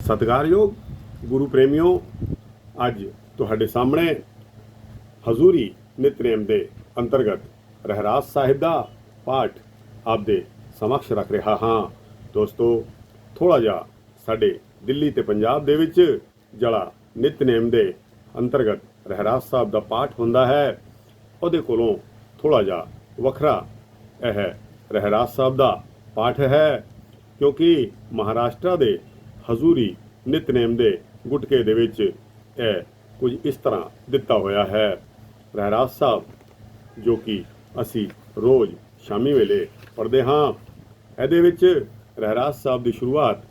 ਸਤਿਕਾਰਯੋਗ ਗੁਰੂ ਪ੍ਰੇਮੀਓ, ਅੱਜ ਤੁਹਾਡੇ ਸਾਹਮਣੇ ਹਜ਼ੂਰੀ ਨਿਤਨੇਮ ਦੇ ਅੰਤਰਗਤ ਰਹਿਰਾਸ ਸਾਹਿਬ ਦਾ ਪਾਠ ਆਪਦੇ ਸਮਕਸ਼ ਰੱਖ ਰਿਹਾ ਹਾਂ। ਦੋਸਤੋ, ਥੋੜਾ ਜਿਹਾ ਸਾਡੇ ਦਿੱਲੀ ਤੇ ਪੰਜਾਬ ਦੇ ਵਿੱਚ ਜਿਹੜਾ ਨਿਤਨੇਮ ਦੇ ਅੰਤਰਗਤ ਰਹਿਰਾਸ ਸਾਹਿਬ ਦਾ ਪਾਠ ਹੁੰਦਾ ਹੈ, ਉਹਦੇ ਕੋਲੋਂ ਥੋੜਾ ਜਿਹਾ ਵੱਖਰਾ ਇਹ ਰਹਿਰਾਸ ਸਾਹਿਬ ਦਾ ਪਾਠ ਹੈ, ਕਿਉਂਕਿ ਮਹਾਰਾਸ਼ਟਰ ਦੇ ਹਜ਼ੂਰੀ ਨਿਤਨੇਮ ਦੇ ਗੁਟਕੇ ਦੇ ਵਿੱਚ ਇਹ ਕੁਝ ਇਸ ਤਰ੍ਹਾਂ ਦਿੱਤਾ ਹੋਇਆ ਹੈ। ਰਹਿਰਾਸ ਸਾਹਿਬ ਜੋ ਕਿ ਅਸੀਂ ਰੋਜ਼ ਸ਼ਾਮੀ ਵੇਲੇ ਪੜ੍ਹਦੇ ਹਾਂ, ਇਹਦੇ ਵਿੱਚ ਰਹਿਰਾਸ ਸਾਹਿਬ ਦੀ ਸ਼ੁਰੂਆਤ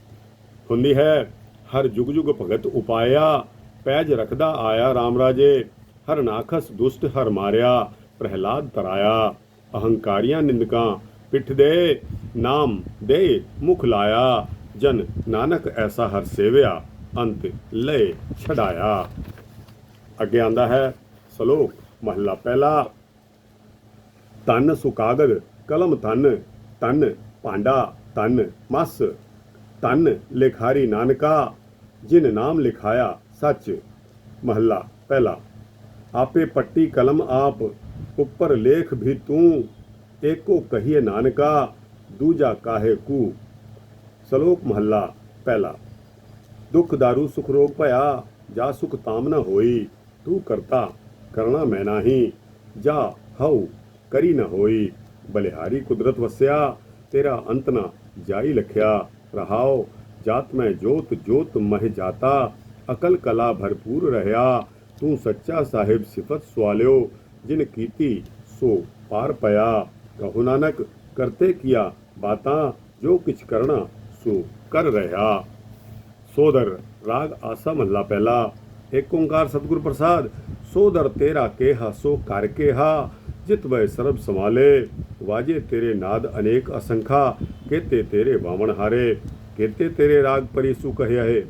ਹੁੰਦੀ ਹੈ। ਹਰ ਜੁਗ ਜੁਗ ਭਗਤ ਉਪਾਇਆ, ਪੈਜ ਰੱਖਦਾ ਆਇਆ ਰਾਮ ਰਾਜੇ, ਹਰ ਨਾਖਸ ਦੁਸ਼ਟ ਹਰ ਮਾਰਿਆ, ਪ੍ਰਹਿਲਾਦ ਤਰਾਇਆ, ਅਹੰਕਾਰੀਆਂ ਨਿੰਦਕਾਂ ਪਿੱਠ ਦੇ, ਨਾਮ ਦੇ ਮੁਖ ਲਾਇਆ, ਜਨ ਨਾਨਕ ਐਸਾ ਹਰ ਸੇਵਿਆ, ਅੰਤ ਲੈ ਛਡਾਇਆ। ਅੱਗੇ ਆਂਦਾ ਹੈ ਸ਼ਲੋਕ ਮਹਲਾ ਪਹਿਲਾ। ਧਨ ਸੁਕਾਗਦ ਕਲਮ ਧਨ, ਧਨ ਭਾਂਡਾ ਧਨ ਮਸ, ਧਨ ਲਿਖਾਰੀ ਨਾਨਕਾ, ਜਿਨ ਨਾਮ ਲਿਖਾਇਆ ਸੱਚ। ਮਹਲਾ ਪਹਿਲਾ। ਆਪੇ ਪੱਟੀ ਕਲਮ ਆਪ, ਉੱਪਰ ਲੇਖ ਵੀ ਤੂੰ, ਏਕੋ ਕਹੀਏ ਨਾਨਕਾ, ਦੂਜਾ ਕਾਹੇ ਕੂ। ਸ਼ਲੋਕ ਮਹੱਲਾ ਪਹਿਲਾ। ਦੁੱਖ ਦਾਰੂ ਸੁਖ ਰੋਗ ਭਇਆ, ਜਾ ਸੁਖ ਤਾਮ ਨ ਹੋਈ, ਤੂੰ ਕਰਤਾ ਕਰਣਾ ਮੈਂ ਨਾਹੀ, ਜਾ ਹਉ ਕਰੀ ਨ ਹੋਈ। ਬਲਿਹਾਰੀ ਕੁਦਰਤ ਵਸਿਆ, ਤੇਰਾ ਅੰਤ ਨ ਜਾਈ ਲਖਿਆ, ਰਹਾਓ ਜਾਤ ਮੈਂ ਜੋਤ ਜੋਤ ਮਹਿ ਜਾਤਾ, ਅਕਲ ਕਲਾ ਭਰਪੂਰ ਰਹਿਆ, ਤੂੰ ਸੱਚਾ ਸਾਹਿਬ ਸਿਫਤ ਸਵਾਲਿਓ, ਜਿਨ ਕੀਤੀ ਸੋ ਪਾਰ ਪਿਆ। ਕਹੋ ਨਾਨਕ ਕਰਤੇ ਕੀਆ ਬਾਤਾਂ, ਜੋ ਕਿਛ ਕਰਨਾ ਸੋ ਕਰ ਰਿਹਾ। ਸੋਦਰ ਰਾਗ ਆਸਾ ਮਹੱਲਾ ਪਹਿਲਾ। ਏਕ ਓੰਕਾਰ ਸਤਿਗੁਰ ਪ੍ਰਸਾਦ। ਸੋਦਰ ਤੇਰਾ ਕੇਹਾ ਸੋ ਕਰ ਕੇਹਾ, ਜਿਤ ਵੈ ਸਰਬ ਸਮਾਲੇ, ਵਾਜੇ ਤੇਰੇ ਨਾਦ ਅਨੇਕ ਅਸੰਖਾ, ਕੇਤੇ ਤੇਰੇ ਵਾਵਣ ਹਾਰੇ, ਕੇਤੇ ਤੇਰੇ ਰਾਗ ਪਰਿਸੂ ਕਹਿਆ ਹੈ,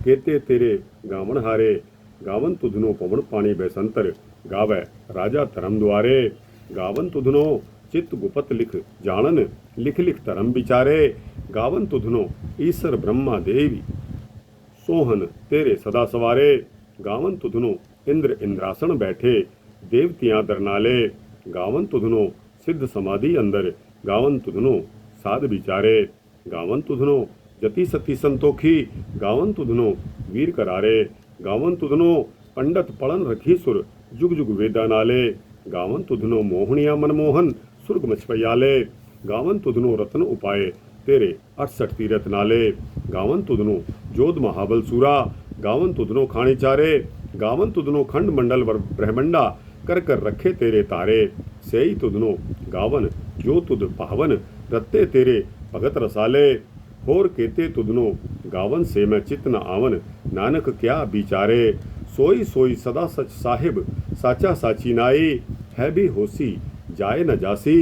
ਕੇਤੇ ਤੇਰੇ ਗਾਵਣ ਹਾਰੇ। ਗਾਵਨ ਤੁਧਨੋ ਪਵਨ ਪਾਣੀ ਬੈਸੰਤਰ, ਗਾਵੈ ਰਾਜਾ ਧਰਮ ਦੁਆਰੇ, ਗਾਵਨ ਤੁਧਨੋ चित्त गुपत लिख जानन, लिख लिख धर्म विचारे, गावन तुधनो ईश्वर ब्रह्मा देवी, सोहन तेरे सदा सवारे, गावन तुधनो इंद्र इंद्रासन बैठे, देवतियां दरनाले, गावन तुधनो सिद्ध समाधि अंदर, गावन तुधनो साध विचारे, गावन तुधनो जति सती संतोखी, गावन तुधनो वीर करारे, गावन तुधनो पंडित पड़न रखी सुर, जुग जुग वेदा नाले, गावन तुधनो मोहनिया मनमोहन, सुर्ग मछपयाले, गावन तुधनो रत्न उपाय, तेरे 68 तीरथ नाले, गावन तुधनो जोध महाबल सूरा, गावन तुधनो खाणी चारे, गावन तुधनो खंड मंडल ब्रह्मंडा, कर कर रखे तेरे तारे, सेई तुधनो गावन जो तुध पावन, रत्ते तेरे भगत रसाले, होर केते तुधनो गावन से मैं चित न आवन, नानक क्या बिचारे। सोई सोई सदा सच साहिब, साचा साची नाई, है भी होसी जाए न जासी,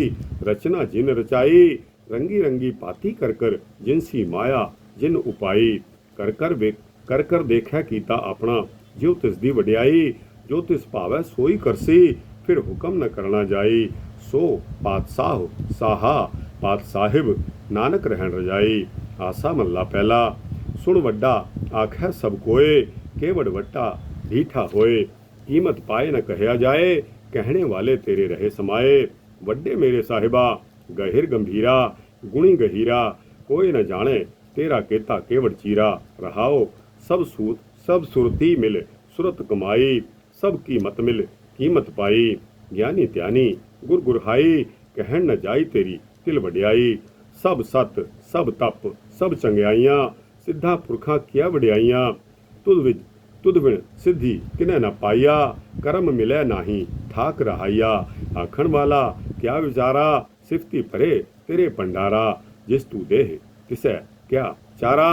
रचना जिन रचाई, रंगी रंगी पाती कर कर, जिनसी माया जिन उपाई, कर कर देखा कीता अपना, जो तिसदी वड्याई, जो तिस भावै सोई करसी, फिर हुक्म न करना जाई। सो पातशाह साहा पात साहिब, नानक रहन रजाई। आसा मल्ला पहला। सुन वड्डा आखै सब कोय, केवड़ वट्टा ढीठा होए, कीमत पाए न कहया जाए, कहने वाले तेरे रहे समाए। वड्डे मेरे साहिबा गहिर गंभीरा, गुणी गहीरा, कोई न जाने तेरा केता केवड़ चीरा। रहाओ सब सुरती मिल सुरत कमाई, सब कीमत मिल कीमत पाई। ज्ञानी त्यानी गुर गुरहाई, कहन न जाई तेरी तिल वड्याई। सब सत सब तप सब चंगियाइयां, सिद्धा पुरखा किया वड्याइयां। तुद बिन सिद्धि किने न पाइया, कर्म मिलै नाही ठाक रहाइया। आखण वाला क्या विचारा, सिफती परे तेरे भंडारा। जिस तू देह तिसै क्या चारा,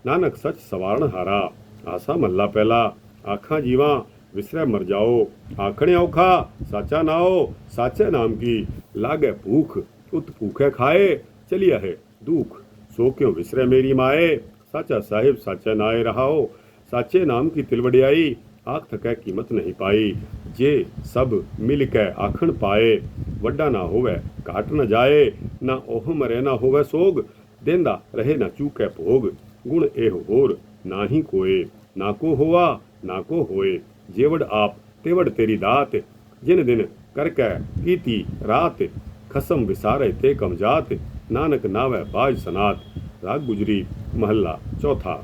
नानक सच सवारण हारा। आसा मल्ला पहला। आखा जीवा विसरै मर जाओ, आखणे औखा साचा नाओ। साचे नाम की लागे भूख, उत भूखे खाए, चलिया है दुख। सो क्यों विसरै मेरी माए, साचा साहिब साचा नाए रहाओ। साचे नाम की तिलवड़ियाई, आख थकै कीमत नहीं पाई। जे सब मिल कै आखण पाए, वड्डा ना होवै घाट न जाए। ना ओह मरे ना होवै सोग, देंदा रहे ना चूकै भोग। गुण एह होर नाही कोय, ना को होवा ना को होए। जेवड़ आप तेवड़ तेरी दात, जिन दिन करकै कीती रात। खसम विसारे ते कमजात, नानक नावै बाज सनात। राग गुजरी महला चौथा।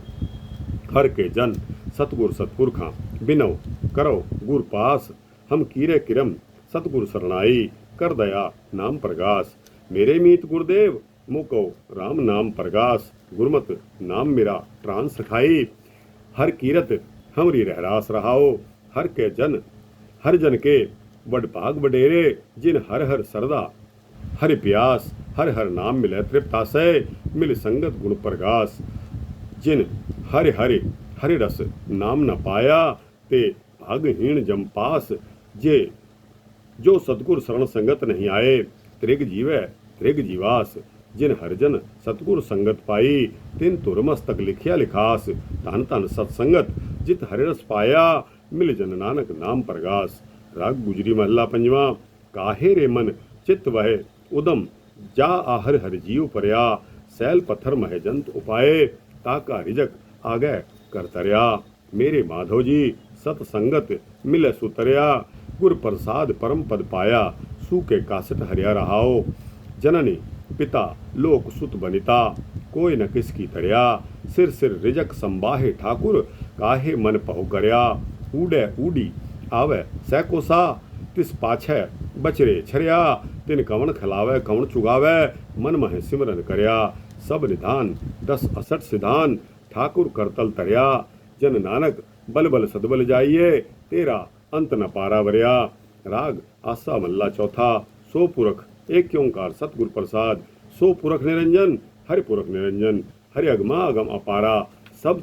हर के जन सतगुर सतपुरखा, बिनव करो गुर पास। हम कीरे किरम सतगुर सरनाई, कर दया नाम प्रगास। मेरे मीत गुरुदेव मुको राम नाम प्रगास। गुरमत नाम मेरा प्राण सखाई, हर कीरत हमरी रहरास रहाओ। हर के जन हर जन के बड़ भाग बडेरे, जिन हर हर सरदा हरि प्यास। हर हर नाम मिले तृप्तासै, मिल संगत गुण प्रगास। जिन हरि हरि हरि रस नाम न पाया, ते भागहीन जम पास। जे जो सतगुर शरण संगत नहीं आए, त्रिग जीवै त्रिग जीवास। जिन हरजन सतगुर संगत पाई, तिन तुर मस्तक लिखिया लिखास। धन धन सत्संगत जित हरिरस पाया, मिल जन नानक नाम प्रगास। राग गुजरी महला पंजवा। काहे रे मन चित्त वह उदम, जा आहर हर जीव परया। सैल पत्थर मह जंत उपाए, ताका रिजक आगे कर तरया। मेरे माधव जी सतसंगत मिले सुतरया, गुर प्रसाद परम पद पाया। सूके कासट हरिया रहाओ, जननी पिता लोक सुत बनिता। कोई न किसकी तरया, सिर सिर रिजक संबाहे ठाकुर। काहे मन पहु करया, ऊडे ऊडी आवे सैको सा। तिस पाछे बचरे छरिया, तिन कवण खिलावे कवण चुगावे। मन मह सिमरन करया, सब निधान 10 68 सिधान। ठाकुर करतल तरया, जन नानक बल बल सदबल जाइए। तेरा अंत न पारा वरया। राग आसा मल्ला चौथा। सो पुरख एक ओंकार सतगुर प्रसाद। सो पुरख निरंजन हरि पुरख निरंजन। हरि अगमा अगम अपारा, सब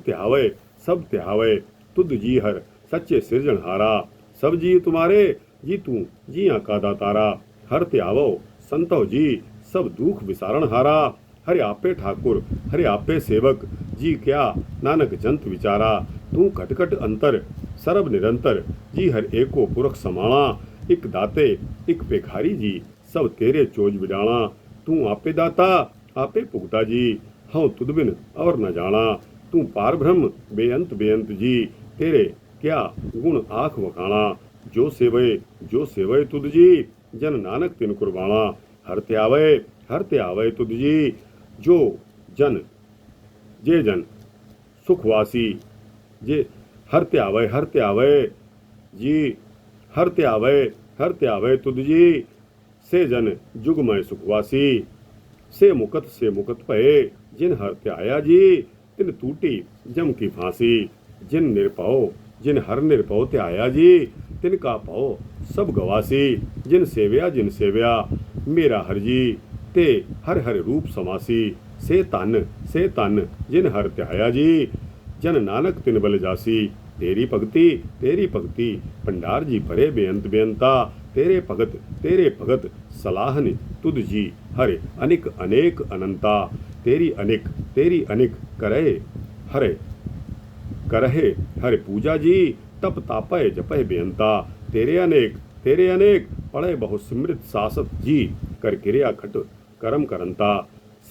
त्यावे तुद जी हर सच्चे सिरजन हारा। सब जी तुम्हारे जी तू जिया का दातारा। हर त्यावो संतो जी सब दुख विसारण हारा। हरि आपे ठाकुर हरि आपे सेवक, जी क्या नानक जंत विचारा। तू खटखट अंतर सरब निरंतर, जी हर एको पुरख समाणा। इक दाते इक पेखारी जी, सब तेरे चोज बिडाणा। तू आपे दाता आपे पुगता जी, हूँ तुद बिन और न जाना। तू पार ब्रह्म बेअंत जी, तेरे क्या गुण आख वखाणा। जो सेवय तुद जी, जन नानक तिन कुर्बाना। हर त्यावय तुद जी, जो जन जे जन सुखवासी। जे हर त्यावय जी, हर त्यावय तुद जी। से जन जुगमय सुखवासी। से मुकत भये, जिन हर त्याया जी। तिन टूटी जम की फांसी। जिन हर निरपौ त्याया जी, तिनका पौ सब गवासी। जिन सेव्या मेरा हर जी, ते हर हर रूप समासी। से तन जिन हर त्याया जी, जन नानक तिन बल जासी। तेरी भक्ति भंडार जी भरे बेअंता। तेरे भगत सलाहन तुद जी, हरे अनिक अनेक अनंता। तेरी अनिक करहे हरे पूजा जी, तप तापय जपय बेअंता। तेरे अनेक पढ़े बहु स्मृत सासत जी, कर क्रिया खट करम करंता।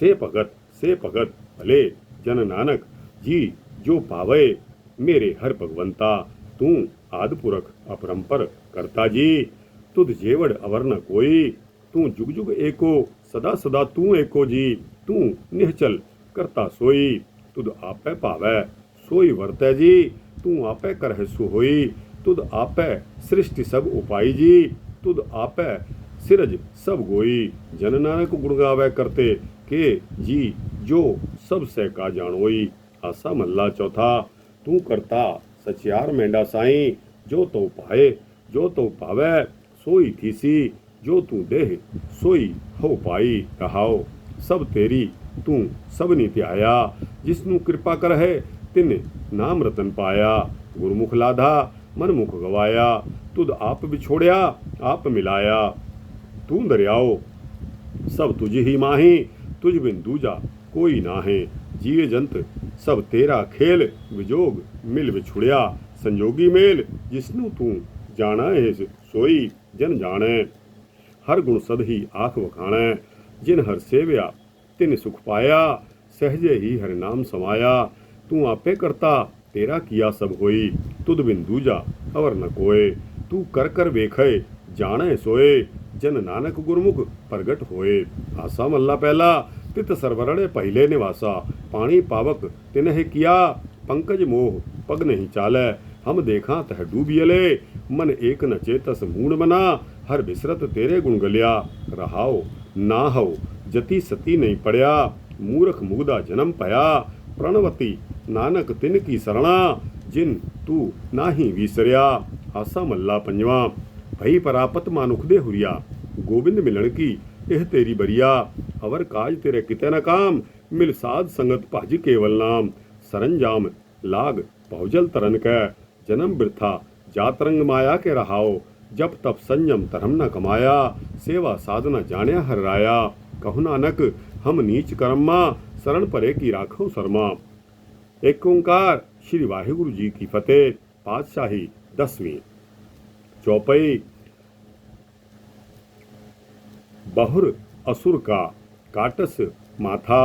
से भगत भले जन नानक जी, जो पावे मेरे हर भगवंता। तू आदिपुरख अपरंपर करता जी, तुद जेवड़ अवर न कोई। तू जुग जुग एको सदा तू एको जी। तू निहचल करता सोई, तुद आपे पावै सोई वर्तै जी। तू आपे करह सुहोई, तुद आपे सृष्टि सब उपाई जी। तुद आपे सिरज सब गोई, जन नानक गुण गावै करते के जी। जो सब से का जानोई। आसा मल्ला चौथा। तू करता सचियार मेंढा साईं, जो तो पावै सोई थीसी। जो तू देह सोई हो पाई रहाओ। सब तेरी तू सब नीति आया, जिसनु कृपा कर है तिन नाम रतन पाया। गुरमुख लाधा मन मुख गवाया, तुद आप बिछोड़या आप मिलाया। तू दरियाओ सब तुझ ही माही, तुझ बिन दूजा कोई नाहे। जीव जंत सब तेरा खेल, विजोग मिल बिछुड़या। संजोगी मेल जिसनु तू जाना है सोई जन जाने। हर गुण सद ही आख वखाणै, जिन हर सेव्या तिन सुख पाया। सहजे ही हर नाम समाया, तू आपे करता तेरा किया सब होई, तुद बिन दूजा अवर न कोय। तू कर कर वेखय जाने सोए, जन नानक गुरमुख प्रगट होए। आसा मल्ला पहला तित सरवरणे पहले निवासा, पानी पावक तिन्ह किया पंकज मोह पग नहीं चालै। हम देखा तह डूबियले, मन एक न चेतस मूण मना। हर बिसरत तेरे गुण गलिया, रहाओ ना हो जति सती नहीं पड़या। मूर्ख मुगदा जन्म पया, प्रणवती नानक तिन की सरणा। जिन तू नाही विसरिया। आसा मल्ला पंजवा भई परापत मानुख दे हुरिया, गोविंद मिलन की एह तेरी बरिया। अवर काज तेरे किते न काम, मिल साध संगत भज केवल नाम। सरंजाम लाग पहुजल तरन कै, जन्म बिरथा जातरंग माया के रहाओ। जब तब संयम धर्म न कमाया, सेवा साधना जाण्या हर राया। कहु नानक हम नीच कर्मा, शरण परे की राखो शर्मा। एक ओंकार श्री वाहिगुरु जी की फतेह। पातशाही 10वीं। चौपाई। बहुर असुर का काटस माथा,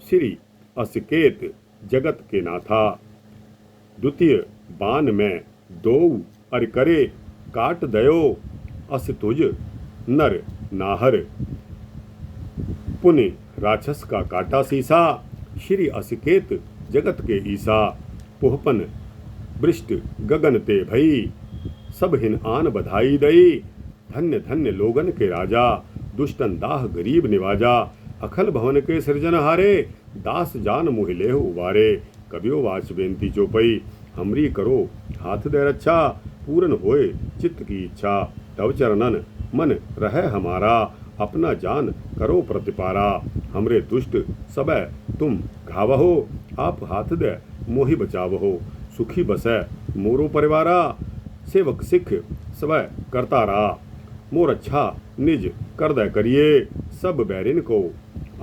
श्री असिकेत जगत के नाथा। द्वितीय बान में दो अर करे, काट दयो अस तुझ नर नाहर। पुण्य राक्षस का काटा सीसा, श्री असिकेत जगत के ईसा। पुहपन बृष्ट गगन ते भई, सब हिन आन बधाई दई। धन्य धन्य लोगन के राजा, दुष्टन दाह गरीब निवाजा। अखल भवन के सृजन हारे, दास जान मुह लेह उबारे। कबियो वाच बेनती चौपई, हमरी करो हाथ दे रक्षा। पूरन होए चित्त की इच्छा, तव चरणन मन रह हमारा। अपना जान करो प्रतिपारा, हमरे दुष्ट सबे तुम घावहो। आप हाथ दे मोहि बचावहो, सुखी बसै मोरो परिवारा। सेवक सिख सबे करतारा, मोर अच्छा निज कर दे करिए। सब बैरिन को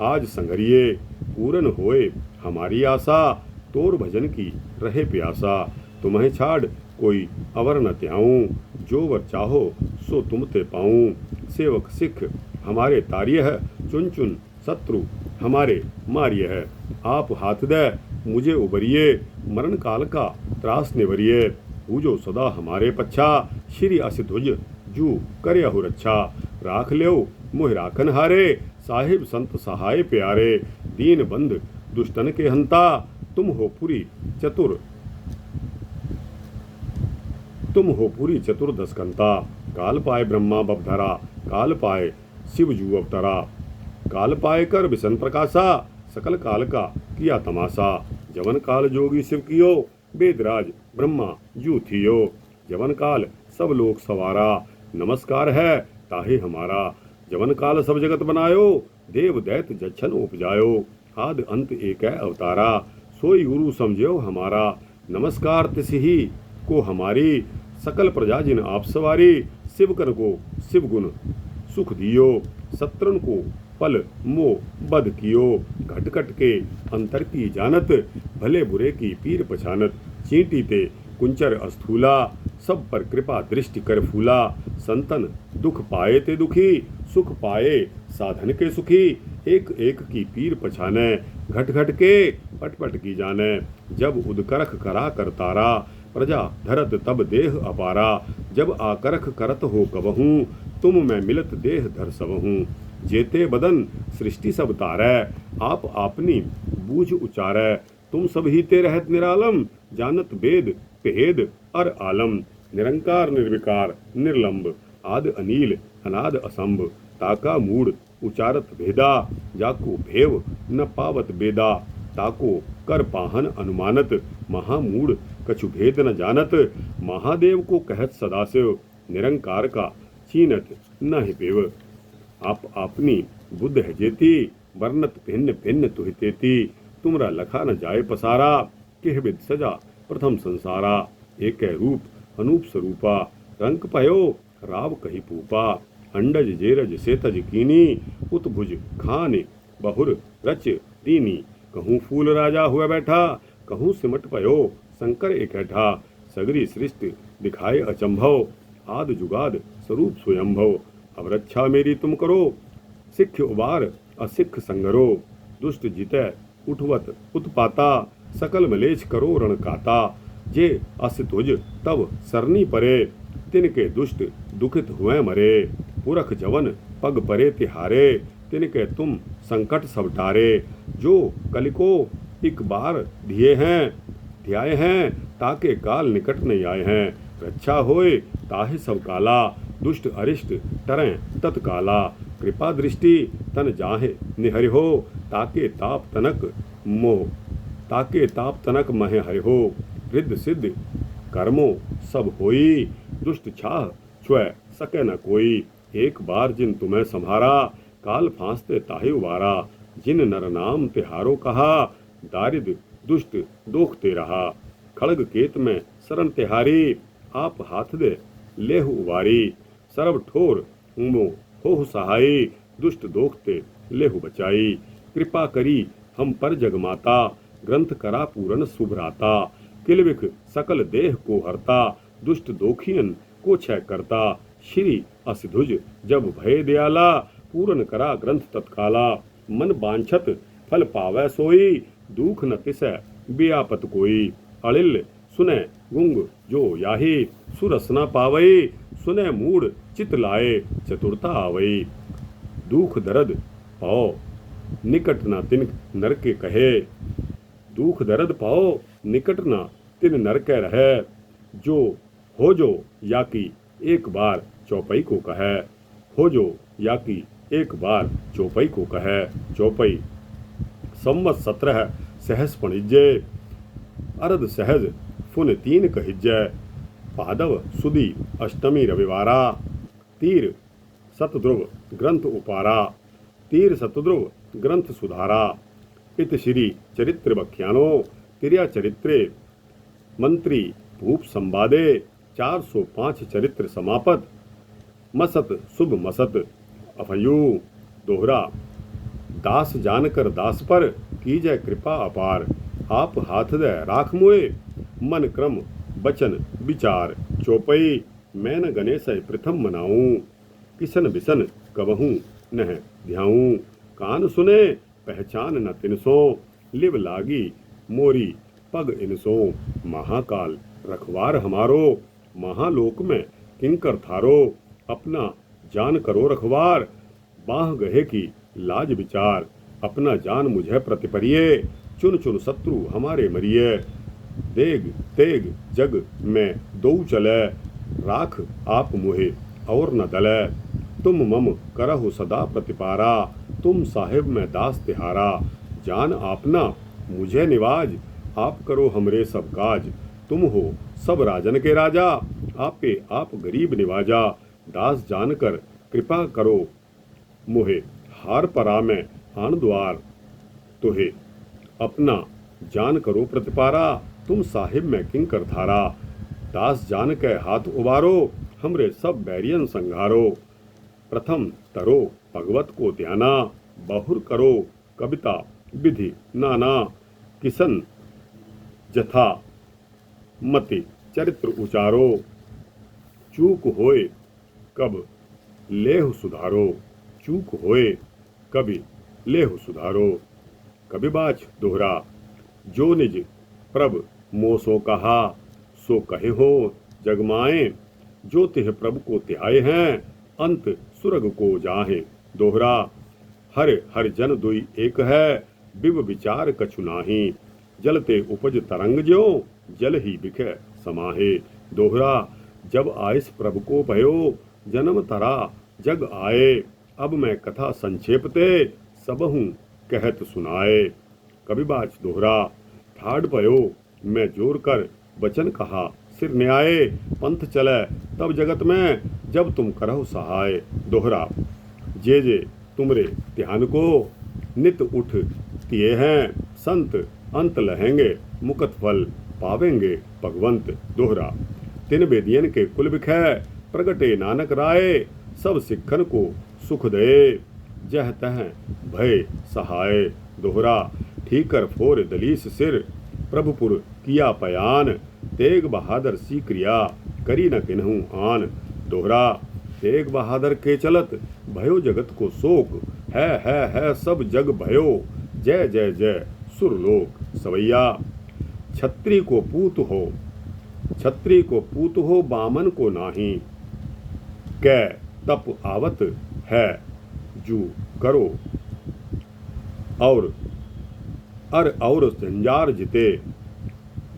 आज संगरिए, पूरन होए हमारी आशा। तोर भजन की रहे प्यासा, तुम्हें छाड़ कोई अवर न त्याऊं। जो वर चाहो सो तुम ते पाऊं। सेवक सिख हमारे तारिय है, चुन चुन शत्रु हमारे मारिय है। आप हाथ दे मुझे उबरिए, मरण काल का त्रास निवरिए। पूजो सदा हमारे पच्छा, श्री असिध्वज जू करयहु रक्षा। राख ल्यो मोह राखन हारे, साहिब संत सहाय प्यारे। दीन बंध दुष्टन के हंता, तुम हो पूरी चतुर्दशकंता। काल पाए ब्रह्मा बपधरा, काल पाए शिव जू अवतरा। काल पाए कर विसन प्रकाशा, सकल काल का किया तमाशा। जवन काल जोगी शिव कियो, वेदराज ब्रह्मा जू थियो। जवन काल सब लोक सवारा, नमस्कार है ताहे हमारा। जवन काल सब जगत बनायो, देव दैत जच्छन उपजायो। आद अंत एक है अवतारा, सोई गुरु समझो हमारा। नमस्कार तिस ही को हमारी, सकल प्रजा जिन आप सवारी। शिव कर को शिव गुण सुख दियो, शत्रुन को पल मोह बध कियो। घट घट के अंतर की जानत, भले बुरे की पीर पछानत। चींटी ते कुंचर अस्थूला, सब पर कृपा दृष्टि कर फूला। संतन दुख पाए ते दुखी, सुख पाए साधन के सुखी। एक एक की पीर पछाने, घट घट के पट पट की जाने। जब उदकरख करा करतारा, प्रजा धरत तब देह अपारा। जब आकरख करत हो कबहूँ, तुम मैं मिलत देह धर सबहूँ। जेते बदन सृष्टि सब तारै, आप आपनी बूझ उचारै। तुम सब ही ते रहत निरालम, जानत वेद भेद अर आलम। निरंकार निर्विकार निर्लंब, आद अनील अनाद असंभ। ताका मूड उचारत भेदा, जाको भेव न पावत बेदा। ताको कर पाहन अनुमानत, महामूड कछु भेद न जानत। महादेव को कहत सदाशिव, निरंकार का चीनत न ही पेव। आप अपनी बुद्ध है जेती, वर्णत भिन्न भिन्न तुहितेती। तुमरा लखा न जाए पसारा, किह विद सजा प्रथम संसारा। एक रूप अनूप स्वरूपा, रंक पयो राव कही पूपा। अंडज जेरज सेतज कीनी, उत्भुज खान बहुर रच दीनी। कहूँ फूल राजा हुआ बैठा, कहूँ सिमट पयो शंकर इकैठा। सगरी सृष्टि दिखाए अचंभव, आद जुगाद स्वरूप स्वयंभव। अब रक्षा मेरी तुम करो, सिख उबार असिख संगरो। दुष्ट जितै उठवत उत्पाता, सकल मलेच करो रण काता, जे अस तुझ तब सरनी परे, तिनके दुष्ट दुखित हुए मरे, पुरख जवन पग परे तिहारे, तिनके तुम संकट सब टारे, जो कलिको एक बार धिये हैं, ध्याए हैं, ताके काल निकट नहीं आए हैं, रक्षा होए ताहे सब काला, दुष्ट अरिष्ट टरें तत्काला, कृपा दृष्टि तन जाहे निहरि हो, ताके ताप तनक मोह, ताके ताप तनक महे हरि हो, रिद्ध सिद्ध कर्मों सब होई, दुष्ट छाह छुए सके न कोई, एक बार जिन तुम्हें संभारा, काल फांसते ताहे उबारा, जिन नर नाम तिहारो कहा, दारिद दुष्ट दोखते रहा, खड़ग केत में शरण तिहारी, आप हाथ दे लेहु उबारी, सरब ठोर उमो हो सहाई, दुष्ट दोखते लेहु बचाई, कृपा करी हम पर जगमाता, ग्रंथ करा पूरन शुभराता, किलविख सकल देह को हरता, दुष्ट दोखियन को क्षय करता, श्री असिधुज जब भय दयाला, पूरन करा ग्रंथ तत्काला, मन बांछत फल पावै सोई, दुख न तिसै बियापत कोई, अड़िल सुने गुंग जो याही, सुरस न पावई, सुने मूड चित लाए, चतुरता आवई, दुख दर्द पाओ निकट न तिन नर के कहे, दुख दर्द पाओ निकट न तिन नर के रहे, जो हो जो या की एक बार चौपाई को कहे, हो जो या की एक बार चौपाई को कहे, चौपाई संवत 17 सहस पणिज्य, अरद सहज फुन 3 कहिज्य, पादव सुदी अष्टमी रविवारा, तीर सतध्रुव ग्रंथ उपारा, तीर सतध्रुव ग्रंथ सुधारा, इत श्री चरित्र बख्यानो, तिरिया चरित्रे मंत्री भूप संवादे, 405 चरित्र समापत, मसत शुभ मसत अभयु, दोहरा दास जानकर दास पर कीजय कृपा अपार, आप हाथ दे राख मोए, मन क्रम बचन विचार, चौपई मैं न गणेश प्रथम मनाऊं, किसन बिसन कबहूं नह ध्याऊं, कान सुने पहचान न तिनसो, लिव लागी मोरी पग इनसो, महाकाल रखवार हमारो, महालोक में किंकर थारो, अपना जान करो रखवार, बाह गहे की लाज विचार, अपना जान मुझे प्रतिपरिये, चुन चुन शत्रु हमारे मरिये, देग तेग जग में दो चले, राख आप मुहे और न दले, तुम मम करहु सदा प्रतिपारा, तुम साहिब में दास तिहारा, जान आपना मुझे निवाज, आप करो हमरे सब काज, तुम हो सब राजन के राजा, आपे आप गरीब निवाजा, दास जानकर कृपा करो मोहे, हार परा में आन द्वार तुहे, अपना जान करो प्रतिपारा, तुम साहिब में किंकर धारा, दास जान के हाथ उबारो, हमरे सब बैरियन संघारो, प्रथम तरो भगवत को ध्याना, बहुर करो कविता विधि नाना, किसन जथा मति चरित्र उचारो, चूक होए कब लेहु सुधारो, चूक होए कभी लेहु सुधारो, कभी बाच दोहरा, जो निज प्रभ मोसो कहा, सो कहे हो जगमाए, जो तिह प्रभु को त्याए हैं, अंत सुरग को जाहे, दोहरा हर हर जन दुई एक है, बिब विचार कछु नाही, जलते उपज तरंग ज्यो, जल ही बिखे समाहे, दोहरा जब आइस प्रभु को भयो, जन्म तरा जग आए, अब मैं कथा संक्षेपते, सबहूँ कहत सुनाए, कभी बाच दोहरा, ठाड़ पयो मैं जोर कर वचन कहा, सिर न्याय पंथ चले तब जगत में, जब तुम करहो सहाय, दोहरा जे तुमरे ध्यान को नित उठ तिए हैं, संत अंत लहेंगे मुकत फल पावेंगे भगवंत, दोहरा तिन बेदियन के कुल बिखै, प्रगटे नानक राय, सब सिखन को सुख दे, जह तह भय सहाय, दोहरा ठीकर फोर दलीस सिर, प्रभुपुर किया पयान, तेग बहादुर सी क्रिया, करी न किन्हूं आन, दोहरा तेग बहादुर के चलत, भयो जगत को शोक, है सब जग भयो, जय जय जय सुरलोक, सवैया छत्री को पूत हो, छत्री को पूत हो बामन को नाही, कै तप आवत है जू करो, और जंजार जिते,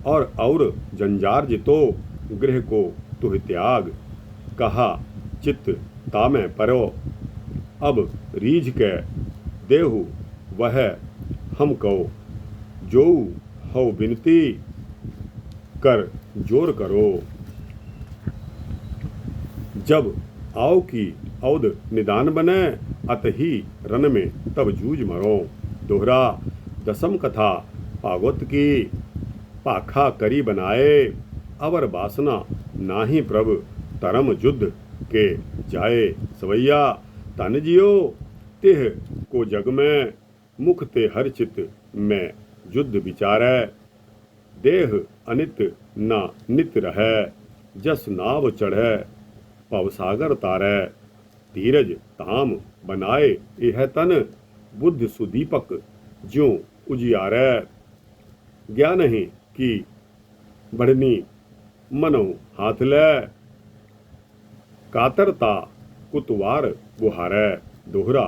और जंजार जितो, गृह को तुह त्याग, कहा चित्त तामे परो, अब रीझ के देहु वह हम कहो, जो हो बिनती कर जोर करो, जब आओ की औद निदान बने, अतही रन में तब जूझ मरो। दोहरा दसम कथा भागवत की, पाखा करी बनाए, अवर बासना नाही प्रभ, तरम युद्ध के जाए सवैया, तन जियो तिह को जग में, मुख ते हर चित में युद्ध विचारै, देह अनित ना नित रहै, जस नाव चढ़ै पवसागर तारै, धीरज ताम बनाए यह तन, बुद्ध सुदीपक ज्यों उजियारै, ज्ञान ही की बढ़नी मनो हाथ लै, कातरता कुतवार बुहारै। दोहरा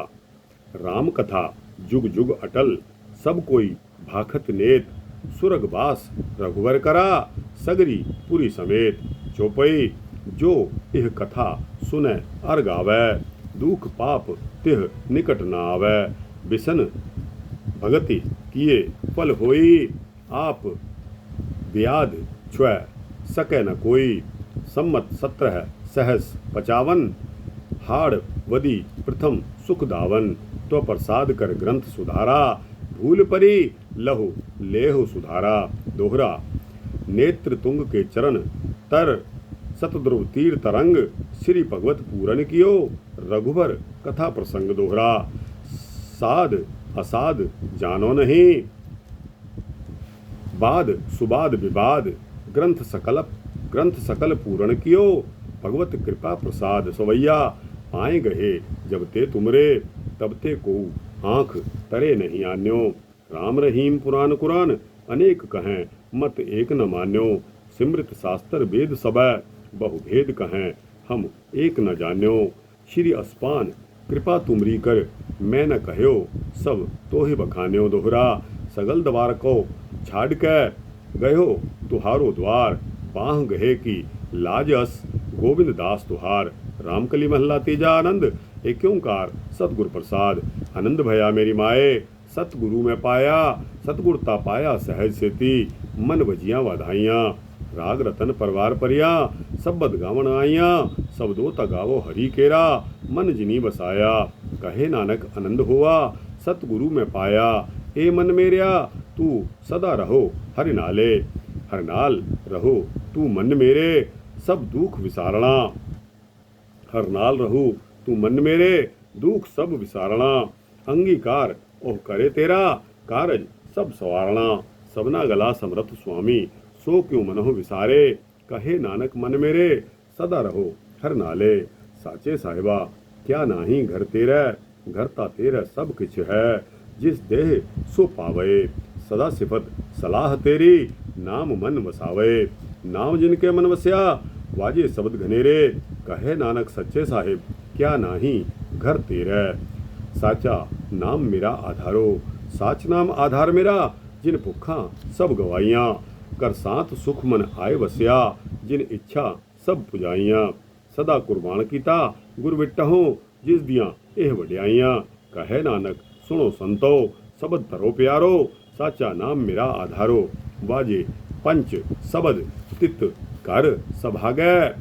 राम कथा जुग जुग अटल, सब कोई भाखत नेत, सुरगवास रघुवर करा, सगरी पुरी समेत, चौपई जो यह कथा सुने अर गावै, दुख पाप तिह निकट न आवै, बिसन भगति किए फल होई, आप ब्याध छुए सके न कोई, सम्मत 17 सहस 55, हाड़ वदी प्रथम सुख दावन, तो प्रसाद कर ग्रंथ सुधारा, भूल परी लहु लेहु सुधारा। दोहरा नेत्र तुंग के चरण तर, सतद्रुव तीर तरंग, श्री भगवत पूरन कियो, रघुबर कथा प्रसंग। दोहरा साध असाध जानो नहीं, बाद सुबाद विवाद, ग्रंथ सकल पूरण कियो, भगवत कृपा प्रसाद सवैया, पाए गहे जब ते तुमरे, तब ते को आँख तरे नहीं आन्यो, राम रहीम पुराण कुरान अनेक कहें, मत एक न मान्यो, सिमृत शास्त्र वेद सबै, बहुभेद कहें हम एक न जान्यो, श्री अस्पान कृपा तुमरी कर, मैं न कहयो सब तोहि बखान्यो। दोहरा सगल द्वार को छाड़ के गयो तुहारो द्वार, बाह गहे की लाज अस गोविंद दास तुहार, रामकली महला तेजा आनंद, एक ओंकार सतगुर प्रसाद, आनंद भया मेरी माए, सतगुरु में पाया, सतगुरता पाया सहज सेती, मन भजिया वाधाइया, राग रतन परवार परिया, सबद गावन आइया, सबदो तगावो हरि केरा, मन जिनी बसाया, कहे नानक आनंद हुआ, सतगुरु में पाया, ए मन मेरिया तू सदा रहो हरि नाले, हर नाल रहो तू मन मेरे, सब दुख विसारणा, हर नाल रहो तू मन मेरे, दुख सब विसारणा, अंगीकार ओह करे तेरा, कारज सब सवारणा, सबना गला समरथ स्वामी, सो क्यों मनोह विसारे, कहे नानक मन मेरे, सदा रहो हर नाले, साचे साहिबा क्या नाही घर तेरे, घर ता तेरा सब किछ है, जिस देह सो पावे, सदा सिफत सलाह तेरी, नाम मन वसावे, नाम जिनके मन वस्या, वाजे शब्द घनेरे, कहे नानक सच्चे साहिब क्या नाही घर तेरे, साचा नाम मेरा आधारो, साच नाम आधार मेरा, जिन भुखा सब गवाइयाँ, कर साथ सुख मन आए वस्या, जिन इच्छा सब पुजाइयाँ, सदा कुर्बान कीता गुर विटहो, जिस दियाँ एह वड्याइयाँ, कहे नानक सुनो संतो, सबद तरो प्यारो, साचा नाम मेरा आधारो, वाजे पंच सबद तित कर सभागै,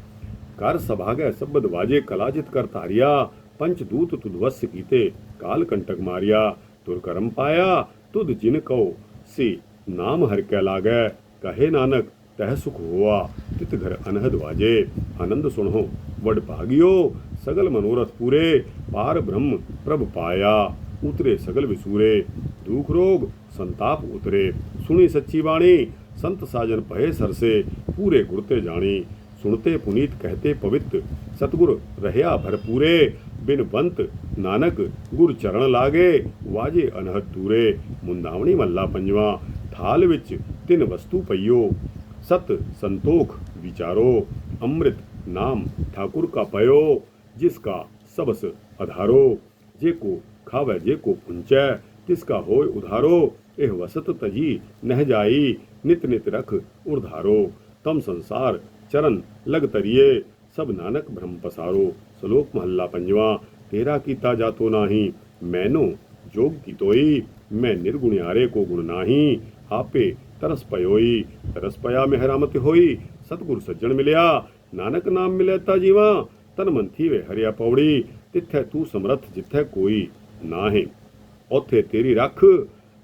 सबद वाजे कलाजित कर तारिया, पंच दूत तुदवस्य कीते, काल कंटक मारिया, तुर करम पाया तुद जिन कहो, से नाम हर कै लागै, कहे नानक तह सुख हुआ, तित घर अनहद वाजे, आनंद सुनो वड भागियो, सगल मनोरथ पूरे, पार ब्रह्म प्रभ पाया, उतरे सगल विसूरे, दुख रोग संताप उतरे, सुनी सच्ची वाणी, संत साजन पहे सरसे, पूरे गुरते जानी, सुनते पुनीत कहते पवित्र, सतगुर रहया भरपूरे, बिन बंत नानक गुर चरण लागे, वाजे अनहद दूरे, मुंदावणी मल्ला पंजवा, थाल विच तिन वस्तु पइयो, सत संतोख विचारो, अमृत नाम ठाकुर का पयो, जिसका सबस आधारो, जे को खावे जे को पुंचै, तिसका होय उधारो, एह वसत तजी नह जाई, नित नित रख उर्धारो, तम संसार चरण लग तरिए, सब नानक भ्रम पसारो। श्लोक महला पंजवा। तेरा कीता जातो नाही, मैनो जोग की तोई, मैं निर्गुण यारे को गुण नाही, आपे तरस पयोई, तरस पया में हरामत होई, सतगुर सज्जन मिलया, नानक नाम मिले ता जीवा, तन मन थी वे हरिया पौड़ी, तिथै तू समरथ जिथै कोई नाहे, ओथे तेरी रख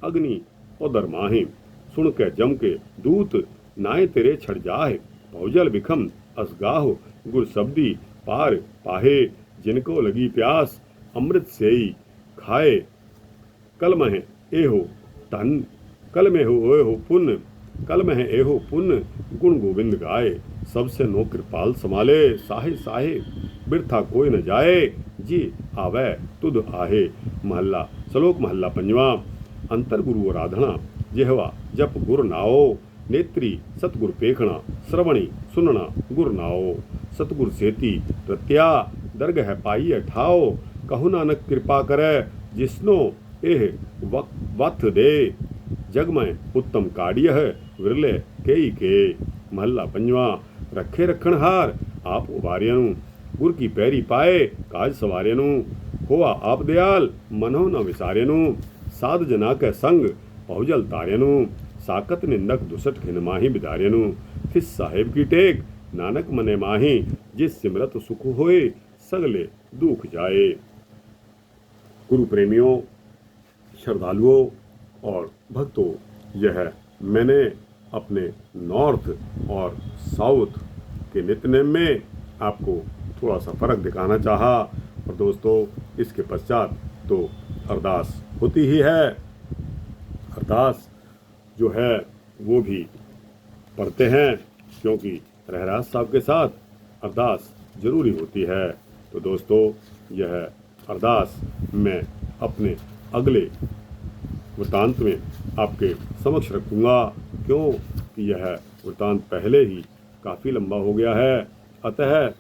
अग्नि उदर माहे, सुन के जम के दूत नाए तेरे छड़ जाहे, भौजल बिखम असगाहो, गुर सब्दी पार पाहे, जिनको लगी प्यास अमृत सेई खाए, कल मह एहो धन, कल में हो एहो पुण्य, कल में एहो पुण्य, गुण गोविंद गाए, सबसे नो कृपाल संभाले, साहे साहे बिरथा कोई न जाए, जी आवे तुद आहे। महला श्लोक महला पंजवा। अंतर गुरु आराधना, जेहवा जप गुर नाओ, नेत्री सतगुर पेखना, श्रवणी सुनना गुर नाओ, सतगुर सेती रत्या, दरगह पाइए ठाओ, कहु नानक कृपा करे, जिसनो एह वथ दे, जग में उत्तम काड़िय है, विरले केई के। महला पंजवा। रखे रखण हार, आप उबारियनु, गुर की पैरी पाए, काज सवारियनु, होआ आप दयाल, मनो न विसारियनु, साध जना के संग पहुजल तारियनु, साकत निंदक दुसट खिन माही बिदारियनु, फिस साहेब की टेक नानक मने माही, जिस सिमरत सुख होए, सगले दुख जाए। गुरु प्रेमियों, श्रद्धालुओं और भक्तों, यह मैंने अपने नॉर्थ और साउथ के नित्यनेम में आपको थोड़ा सा फर्क दिखाना चाहा। और दोस्तों, इसके पश्चात तो अरदास होती ही है। अरदास जो है वो भी पढ़ते हैं, क्योंकि रहराज साहब के साथ अरदास जरूरी होती है। तो दोस्तों, यह अरदास मैं अपने अगले वृतांत में आपके समक्ष रखूँगा, क्यों कि यह वृतांत पहले ही काफ़ी लंबा हो गया है। अतः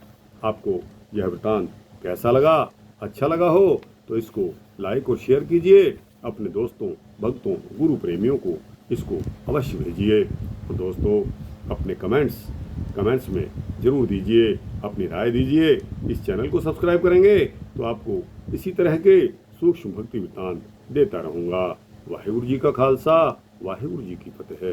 आपको यह वृतांत कैसा लगा, अच्छा लगा हो तो इसको लाइक और शेयर कीजिए, अपने दोस्तों, भक्तों, गुरु प्रेमियों को इसको अवश्य भेजिए। और दोस्तों, अपने कमेंट्स में ज़रूर दीजिए, अपनी राय दीजिए। इस चैनल को सब्सक्राइब करेंगे तो आपको इसी तरह के सूक्ष्म भक्ति वृतांत देता रहूँगा। वाहिगुरु जी का खालसा, वाहिगुरु जी की फतेह।